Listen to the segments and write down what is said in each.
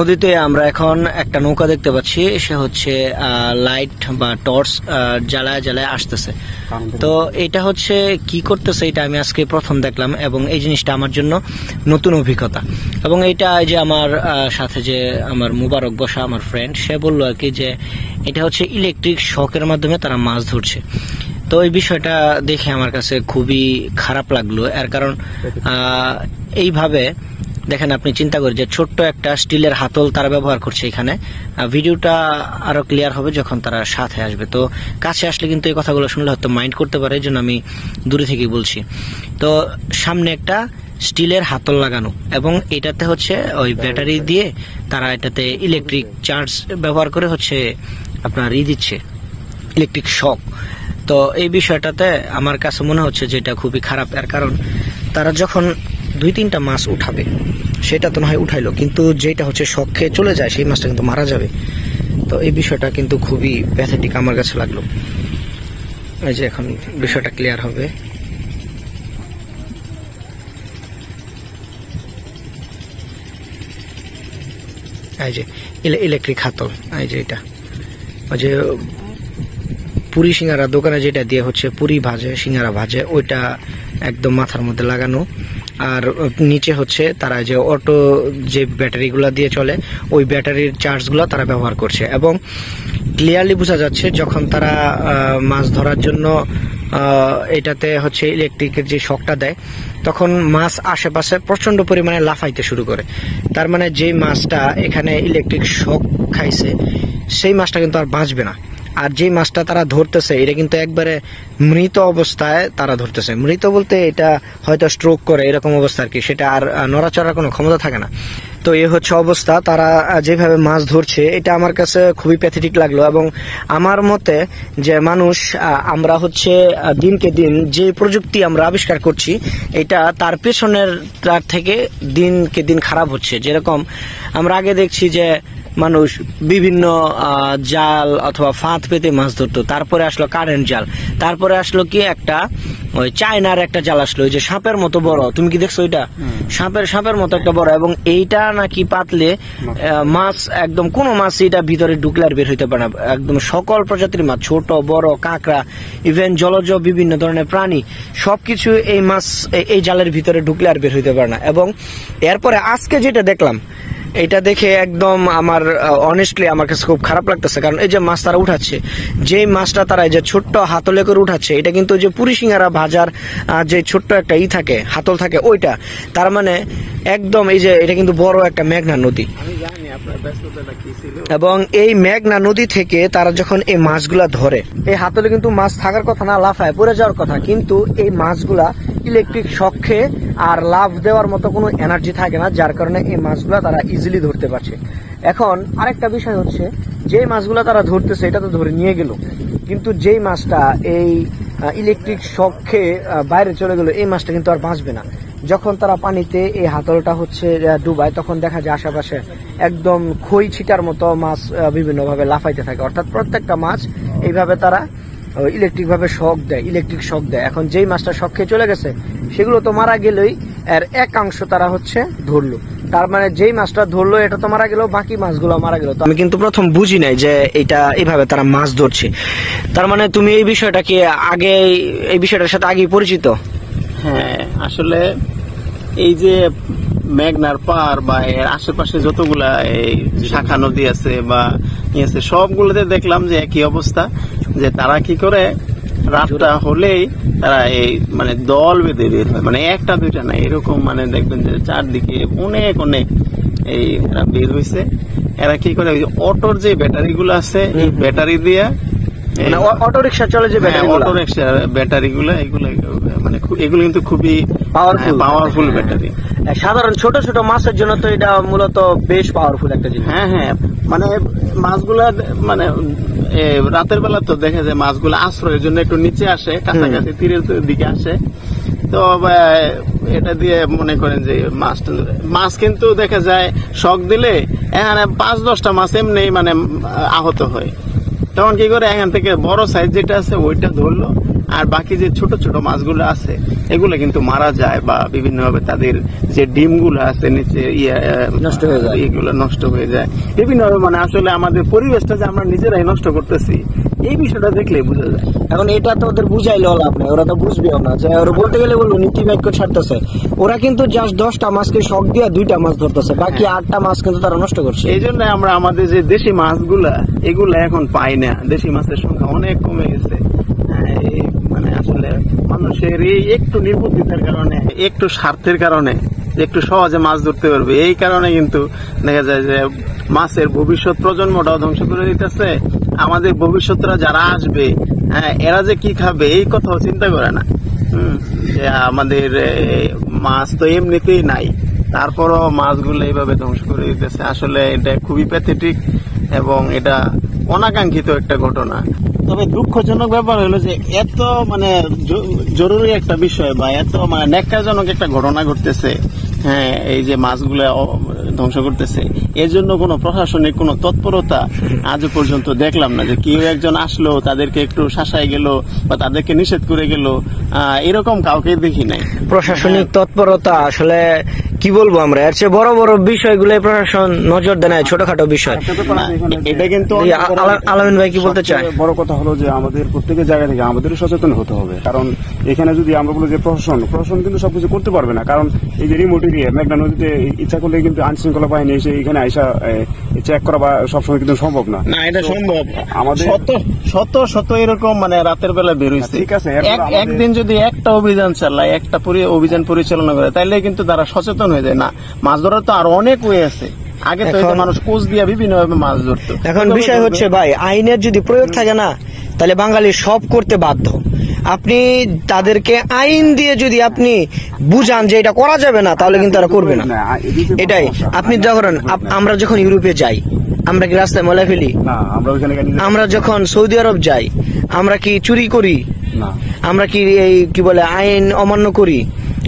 নদীতে আমরা এখন একটা নৌকা দেখতে পাচ্ছি, সে হচ্ছে লাইট বা টর্চ জ্বালায় জ্বালায় আসতেছে। তো এটা হচ্ছে কি করতেছে এটা আমি আজকে প্রথম দেখলাম এবং এই জিনিসটা আমার জন্য নতুন অভিজ্ঞতা। এবং এটা যে আমার সাথে যে আমার মুবারক বসা আমার ফ্রেন্ড, সে বললো আর কি যে এটা হচ্ছে ইলেকট্রিক শকের মাধ্যমে তারা মাছ ধরছে। তো এই বিষয়টা দেখে আমার কাছে খুবই খারাপ লাগলো। এর কারণ এইভাবে দেখেন, আপনি চিন্তা করেন যে ছোট্ট একটা স্টিলের হাতল তারা ব্যবহার করছে এখানে। ভিডিওটা আরো ক্লিয়ার হবে যখন তারা সাথে আসবে। তো কাছে আসলে কিন্তু এই কথাগুলো শুনলে হয়তো মাইন্ড করতে পারে, এই জন্য আমি দূরে থেকেই বলছি। তো সামনে একটা স্টিলের হাতল লাগানো এবং এটাতে হচ্ছে ওই ব্যাটারি দিয়ে তারা এটাতে ইলেকট্রিক চার্জ ব্যবহার করে হচ্ছে আপনার দিচ্ছে ইলেকট্রিক শক। তো এই বিষয়টাতে আমার কাছে মনে হচ্ছে যে এটা খুবই খারাপ। এর কারণ তারা যখন 2-3টা মাছ উঠাবে সেটা তো না হয় উঠাইলো, কিন্তু যেটা হচ্ছে শক খেয়ে চলে যায় সেই মাছটা কিন্তু মারা যাবে। তো এই বিষয়টা কিন্তু খুবই প্যাথেটিক আমার কাছে লাগলো। এই যে এখন বিষয়টা ক্লিয়ার হবে। এই যে ইলেকট্রিক হাতল, এই যে এটা ওই যে পুরি সিঙ্গারা দোকানে যেটা দিয়ে হচ্ছে পুরি ভাজে, সিঙ্গারা ভাজে, ওইটা একদম মাথার মধ্যে লাগানো। আর নিচে হচ্ছে তারা যে অটো যে ব্যাটারিগুলো দিয়ে চলে ওই ব্যাটারির চার্জগুলো তারা ব্যবহার করছে। এবং ক্লিয়ারলি বোঝা যাচ্ছে যখন তারা মাছ ধরার জন্য এটাতে হচ্ছে ইলেকট্রিকের যে শকটা দেয়, তখন মাছ আশেপাশে প্রচন্ড পরিমাণে লাফাইতে শুরু করে। তার মানে যে মাছটা এখানে ইলেকট্রিক শক খাইছে সেই মাছটা কিন্তু আর বাঁচবে না। আর যে মাছটা তারা ধরতেছে এটা কিন্তু একবারে মৃত অবস্থায় তারা ধরতেছে। মৃত বলতে এটা হয়তো স্ট্রোক করে এরকম অবস্থা আর কি, সেটা আর নড়াচড়ার কোনো ক্ষমতা থাকে না। তো এই হচ্ছে অবস্থা, তারা যেভাবে মাছ ধরছে এটা আমার কাছে খুবই প্যাথেটিক লাগলো। এবং আমার মতে যে মানুষ আমরা হচ্ছে দিনকে দিন যে প্রযুক্তি আমরা আবিষ্কার করছি এটা তার পেছনের তার থেকে দিনকে দিন খারাপ হচ্ছে। যেরকম আমরা আগে দেখছি যে মানুষ বিভিন্ন জাল অথবা ফাঁদ পেতে মাছ ধরতো, তারপরে আসলো কারেন্ট জাল, তারপরে আসলো কি একটা ওই চায়নার একটা জাল আসলো ওই যে সাপের মতো বড়, তুমি কি দেখছো ওইটা? সাপের মতো একটা বড়, এবং এইটা নাকি পাতলে মাছ একদম কোনো মাছ এটা ভিতরে ঢুকলে আর বের হইতে পারে না। একদম সকল প্রজাতির মাছ, ছোট বড়, কাঁকড়া, ইভেন জলজ বিভিন্ন ধরনের প্রাণী সবকিছু এই মাছ এই জালের ভিতরে ঢুকলে আর বের হইতে পারে না। এবং এরপরে আজকে যেটা দেখলাম এটা দেখে একদম আমার অনেস্টলি আমার কাছে খুব খারাপ লাগতেছে। কারণ এই যে মাছ তারা উঠাচ্ছে, যে মাছটা তারা এই যে ছোট্ট হাতলে করে উঠাচ্ছে, এটা কিন্তু যে পুরি সিঙ্গারা ভাজার যে ছোট্ট একটা থাকে হাতল থাকে ওইটা। তার মানে একদম এই যে এটা কিন্তু বড় একটা মেঘনা নদী, এবং এই মেঘনা নদী থেকে তারা যখন এই মাছগুলা ধরে, এই হাতলে কিন্তু মাছ থাকার কথা না, লাফায় পড়ে যাওয়ার কথা, কিন্তু এই মাছগুলা ইলেকট্রিক শক খেয়ে আর লাভ দেওয়ার মতো কোনো এনার্জি থাকে না, যার কারণে এই মাছগুলা তারা ইজিলি ধরতে পারছে। এখন আরেকটা বিষয় হচ্ছে, যে মাছগুলা তারা ধরতেছে এটা তো ধরে নিয়ে গেল, কিন্তু যেই মাছটা এই ইলেকট্রিক শক খেয়ে বাইরে চলে গেল এই মাছটা কিন্তু আর বাঁচবে না। যখন তারা পানিতে এই হাতলটা হচ্ছে ডুবায় তখন দেখা যায় আশেপাশে একদম খই ছিটার মতো মাছ বিভিন্ন ভাবে লাফাইতে থাকে। অর্থাৎ প্রত্যেকটা মাছ এইভাবে তারা ইলেকট্রিক ভাবে ইলেকট্রিক শক দেয়। এখন যেই মাছটা শক খেয়ে চলে গেছে সেগুলো তো মারা গেলেই এর একাংশ তারা হচ্ছে ধরলো। তার মানে যেই মাছটা ধরলো এটা তো মারা গেল, বাকি মাছগুলো মারা গেল। তো আমি কিন্তু প্রথম বুঝি নাই যে এটা এইভাবে তারা মাছ ধরছে। তার মানে তুমি এই বিষয়টা কি আগে এই বিষয়টার সাথে আগেই পরিচিত? হ্যাঁ, আসলে এই যে মেঘনার পার বা এর আশেপাশে যতগুলা এই শাখা নদী আছে বা আছে সবগুলোতে দেখলাম যে একই অবস্থা, যে তারা কি করে রাতটা হলেই তারা এই মানে দল বেঁধে বের হয়, মানে একটা দুইটা না, এরকম মানে দেখবেন যে চারদিকে অনেক অনেক এই বের হয়েছে। এরা কি করে ওই অটোর যে ব্যাটারি গুলো আছে এই ব্যাটারি দিয়ে অটো রিক্সা চলে যে অটো রিক্সা ব্যাটারি গুলো মানে এগুলো কিন্তু খুবই পাওয়ারফুল ব্যাটারি। সাধারণ ছোট ছোট মাছের জন্য তো এটা মূলত বেশ পাওয়ারফুল একটা জিনিস। হ্যাঁ হ্যাঁ, মানে মাছগুলা মানে রাতের বেলা তো দেখা যায় মাছগুলা আশ্রয়ের জন্য একটু নিচে আসে, কাছাকাছি তীরের দিকে আসে। তো এটা দিয়ে মনে করেন যে মাছ কিন্তু দেখা যায় শক দিলে এখানে 5-10টা মাছ এমনি মানে আহত হয়। তখন কি করে এখান থেকে বড় সাইজ যেটা আছে ওইটা ধরলো, আর বাকি যে ছোট ছোট মাছগুলো আছে এগুলো কিন্তু মারা যায় বা বিভিন্নভাবে তাদের যে ডিমগুলো আছে নিচে নষ্ট হয়ে যায়, এগুলো নষ্ট হয়ে যায় বিভিন্নভাবে। মানে আসলে আমাদের পরিবেশটা যে আমরা নিজেরাই নষ্ট করতেছি এই বিষয়টা দেখলে বোঝা যায়। এখন এটা তো ওদের বুঝাইলে লাভ নেই, ওরা তো বুঝবেও না। যে ওরা বলতে গেলে বলবো নীতি বাক্য ছাড়তেছে, ওরা কিন্তু জাস্ট 10টা মাছকে শখ দিয়ে 2টা মাছ ধরতেছে, বাকি 8টা মাছ কিন্তু তারা নষ্ট করছে। এই জন্য আমরা আমাদের যে দেশি মাছগুলা এগুলা এখন পাই না, দেশি মাছের সংখ্যা অনেক কমে গেছে। মানে আসলে মানুষের এই একটু নির্বুদ্ধিতার কারণে, একটু স্বার্থের কারণে, একটু সহজে মাছ ধরতে পারবে এই কারণে কিন্তু দেখা যায় যে মাছের ভবিষ্যৎ প্রজন্মটাও ধ্বংস করে দিতেছে। আমাদের ভবিষ্যৎরা যারা আসবে, এরা যে কি খাবে এই কথাও চিন্তা করে না। যে আমাদের মাছ তো এমনিতেই নাই, তারপরও মাছগুলো এইভাবে ধ্বংস করে দিতেছে। আসলে এটা খুবই প্যাথেটিক এবং এটা অনাকাঙ্ক্ষিত একটা ঘটনা। তবে দুঃখজনক ব্যাপার হলো যে এত মানে জরুরি একটা বিষয় বা এত মানে ন্যাক্কারজনক একটা ঘটনা ঘটতেছে, এই যে মাছগুলো ধ্বংস করতেছে, এর জন্য কোনো প্রশাসনিক কোনো তৎপরতা আজও পর্যন্ত দেখলাম না। যে কেউ একজন আসলো, তাদেরকে একটু শাসায় গেল বা তাদেরকে নিষেধ করে গেল, এরকম কাউকে দেখি নাই। প্রশাসনিক তৎপরতা আসলে কি বলবো আমরা, এর চেয়ে বড় বড় বিষয়গুলো প্রশাসন নজর দেয় না, ছোটখাটো বিষয়। এটা কিন্তু আলামিন ভাই কি বলতে চায়? বড় কথা হলো যে আমাদের প্রত্যেকের জায়গা থেকে আমাদেরও সচেতন হতে হবে। কারণ এখানে যদি আমরা বলি যে প্রশাসন কিন্তু সবকিছু করতে পারবে না। কারণ এই যে রিমোট এরিয়া মেঘনা নদীতে ইচ্ছা করলে কিন্তু আইনশৃঙ্খলা বাহিনী এসে এখানে আইসা চেক করা বা সবসময় কিন্তু সম্ভব না। না, এটা সম্ভব। আমাদের শত এরকম মানে রাতের বেলা বেরোইছে। ঠিক আছে, একদিন যদি একটা অভিযান চালায়, একটা অভিযান পরিচালনা করে, তাইলে কিন্তু তারা সচেতন হয়ে যায়। না, মাছ ধরার তো আরো অনেক ওয়ে আছে। আগে তো মানুষ কোচ দিয়ে বিভিন্নভাবে মাছ ধরতো। এখন বিষয় হচ্ছে ভাই, আইনের যদি প্রয়োগ থাকে না, তাহলে বাঙালি সব করতে বাধ্য। আপনি তাদেরকে আইন দিয়ে যদি আপনি বুঝান যে এটা করা যাবে না, তাহলে কিন্তু তারা করবে না। এটাই আপনি ধরেন, আমরা যখন ইউরোপে যাই, আমরা কি রাস্তায় ময়লা ফেলি? আমরা যখন সৌদি আরব যাই, আমরা কি চুরি করি? আমরা কি এই কি বলে আইন অমান্য করি?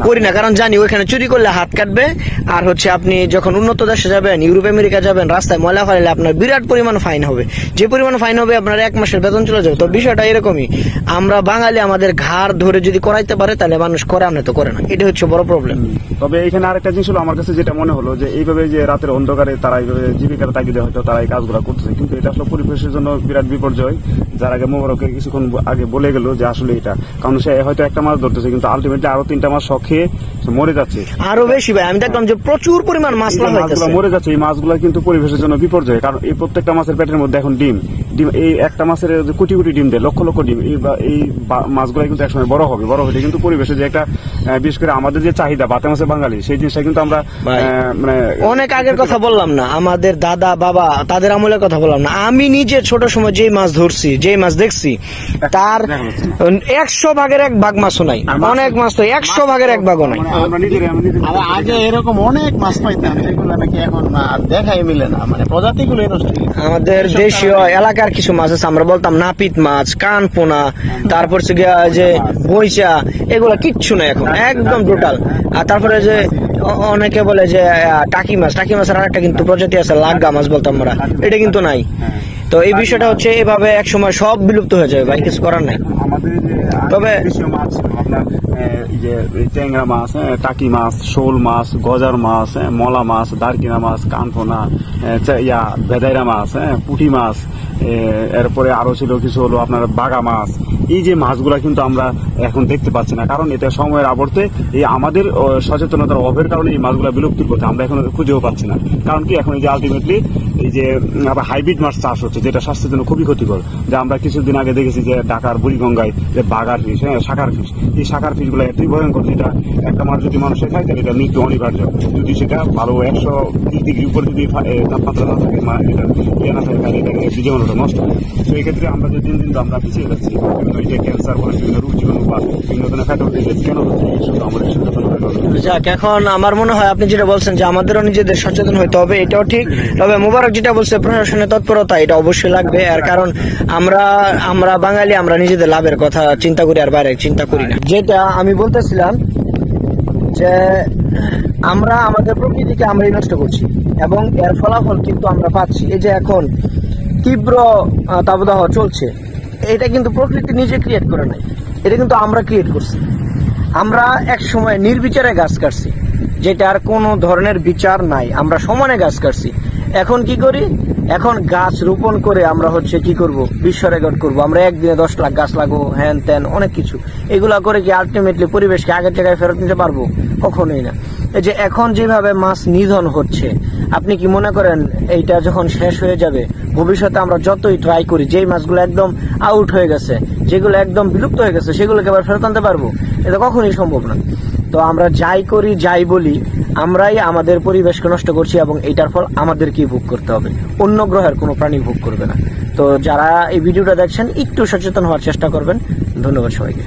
করি না, কারণ জানি ওইখানে চুরি করলে হাত কাটবে। আর হচ্ছে আপনি যখন উন্নত দেশে যাবেন, ইউরোপ আমেরিকা যাবেন, রাস্তায় ময়লা ফেলালে আপনার বিরাট পরিমাণ ফাইন হবে। যে পরিমাণ ফাইন হবে আপনার 1 মাসের বেতন চলে যাবে। তো বিষয়টা এরকমই, আমরা বাঙালি আমাদের ঘাড় ধরে যদি করাইতে পারে তাহলে মানুষ করে, আমরা তো করে না। এটা হচ্ছে বড় প্রবলেম। তবে এখানে আরেকটা জিনিস হলো আমার কাছে যেটা মনে হলো, যে এইভাবে যে রাতের অন্ধকারে তারা এইভাবে জীবিকার তাগিদে হয়তো তারা এই কাজগুলো করতেছে, কিন্তু এটা আসলে পরিবেশের জন্য বিরাট বিপর্যয়। যার আগে মোবারকে কিছুক্ষণ আগে বলে গেল যে আসলে এটা, কারণ সে হয়তো একটা মাছ ধরতেছে কিন্তু আলটিমেটলি আরো 3টা মাছ শখ খেয়ে মরে যাচ্ছে, আরো বেশি। ভাই আমি দেখলাম যে প্রচুর পরিমাণ মাছগুলো মরে যাচ্ছে। এই মাছগুলো কিন্তু পরিবেশের জন্য বিপর্যয়, কারণ এই প্রত্যেকটা মাছের পেটের মধ্যে এখন ডিম, এই একটা মাছের কোটি কোটি ডিম দেয়, লক্ষ লক্ষ ডিম। এই মাছগুলো কিন্তু একসময় বড় হলে কিন্তু পরিবেশে যে একটা, বিশেষ করে আমাদের যে চাহিদা বাতে মাছের বাঙালি, সেই জিনিসটা কিন্তু আমরা মানে অনেক আগের কথা বললাম না, আমাদের দাদা বাবা তাদের আমলের কথা বললাম না। আমি নিজে ছোট সময় যেই মাছ ধরছি, যেই মাছ দেখছি, তার 100 ভাগের 1 ভাগ মাছও নাই। অনেক মাছ তো 100 ভাগের 1 ভাগও নাই। আগে এরকম অনেক মাছ পাইতাম, যেগুলো নাকি এখন দেখাই মিলে না, মানে প্রজাতিগুলো নষ্ট। আমাদের দেশীয় এলাকার কিছু মাছ আছে, আমরা বলতাম নাপিত মাছ, কানপোনা, তারপর যে বইচা, এগুলো কিচ্ছু নাই এখন, একদম টোটাল। আর তারপরে যে অনেকে বলে যে টাকি মাছের আরেকটা কিন্তু প্রজাতি আছে, লাগা মাছ বলতাম আমরা, এটা কিন্তু নাই। তো এই বিষয়টা হচ্ছে এভাবে একসময় সব বিলুপ্ত হয়ে যাবে ভাই, কিছু করার নাই। তবে মাছ আপনার যে ট্যাংরা মাছ, টাকি মাছ, শোল মাছ, গজার মাছ, মলা মাছ, দারকিনা মাছ, কানপোনা, ভেদাইরা মাছ, পুঁটি মাছ, এরপরে আরো ছিল কিছু হলো আপনার বাগা মাছ। এই যে মাছগুলা কিন্তু আমরা এখন দেখতে পাচ্ছি না, কারণ এটা সময়ের আবর্তে এই আমাদের সচেতনতার অভাবের কারণে এই মাছগুলা বিলুপ্তির পথে, আমরা এখন খুঁজেও পাচ্ছি না। কারণ কি, এখন এই যে আলটিমেটলি এই যে হাইব্রিড মাছ চাষ হচ্ছে, যেটা স্বাস্থ্যের জন্য খুবই ক্ষতিকর। যে আমরা কিছুদিন আগে দেখেছি যে ঢাকার বুড়িগঙ্গায় যে বাগার ফিশ, শাখার ফিশ, এই শাখার ফিশ গুলো এতই ভয়ঙ্কর, যেটা একটা মাছ যদি মানুষে খায় তাহলে এটা মৃত্যু অনিবার্য। যদি সেটা ভালো 120 ডিগ্রি উপরে যদি তাপমাত্রা না থাকে, এটা না থাকে, তাহলে এটাকে জীবাণুটা নষ্ট হয়। তো এই ক্ষেত্রে আমরা যে দিন দিন আমরা পিছিয়ে যাচ্ছি, বিভিন্ন ক্যান্সার বলে, বিভিন্ন রোগ জীবাণু বা বিভিন্ন ধরনের খাদ্য কেন হচ্ছে, আমাদের সচেতন হতে হবে। যাক, এখন আমার মনে হয় আপনি যেটা বলছেন যে আমাদেরও নিজেদের সচেতন হতে হবে, এটাও ঠিক। তবে মোবারক যেটা বলছে প্রশাসনের তৎপরতা, এটা অবশ্যই লাগবে। আর কারণ আমরা বাঙালি, আমরা নিজেদের লাভের কথা চিন্তা করি, আর বাইরে চিন্তা করি না। যেটা আমি বলতেছিলাম যে আমরা আমাদের প্রকৃতিকে আমরাই নষ্ট করছি এবং এর ফলাফল কিন্তু আমরা পাচ্ছি। এই যে এখন তীব্র তাপদাহ চলছে, এটা কিন্তু প্রকৃতি নিজে ক্রিয়েট করে নাই, এটা কিন্তু আমরা ক্রিয়েট করছি। আমরা এক সময় নির্বিচারে গাছ কাটছি, যেটার কোনো ধরনের বিচার নাই, আমরা সমানে গাছ কাটছি। এখন কি করি, এখন গাছ রোপণ করে আমরা হচ্ছে কি করব, বিশ্ব রেকর্ড করবো, আমরা একদিনে 10 লাখ গাছ লাগাবো, হ্যান ত্যান অনেক কিছু। এগুলা করে কি আলটিমেটলি পরিবেশকে আগের জায়গায় ফেরত নিতে পারবো? কখনোই না। এই যে এখন যেভাবে মাছ নিধন হচ্ছে, আপনি কি মনে করেন এইটা যখন শেষ হয়ে যাবে, ভবিষ্যতে আমরা যতই ট্রাই করি, যেই মাছগুলো একদম আউট হয়ে গেছে, যেগুলো একদম বিলুপ্ত হয়ে গেছে, সেগুলোকে আবার ফেরত আনতে পারবো? এটা কখনোই সম্ভব না। তো আমরা যাই করি যাই বলি, আমরাই আমাদের পরিবেশকে নষ্ট করছি এবং এটার ফল আমাদেরকেই ভোগ করতে হবে, অন্য গ্রহের কোনো প্রাণী ভোগ করবে না। তো যারা এই ভিডিওটা দেখছেন একটু সচেতন হওয়ার চেষ্টা করবেন। ধন্যবাদ সবাইকে।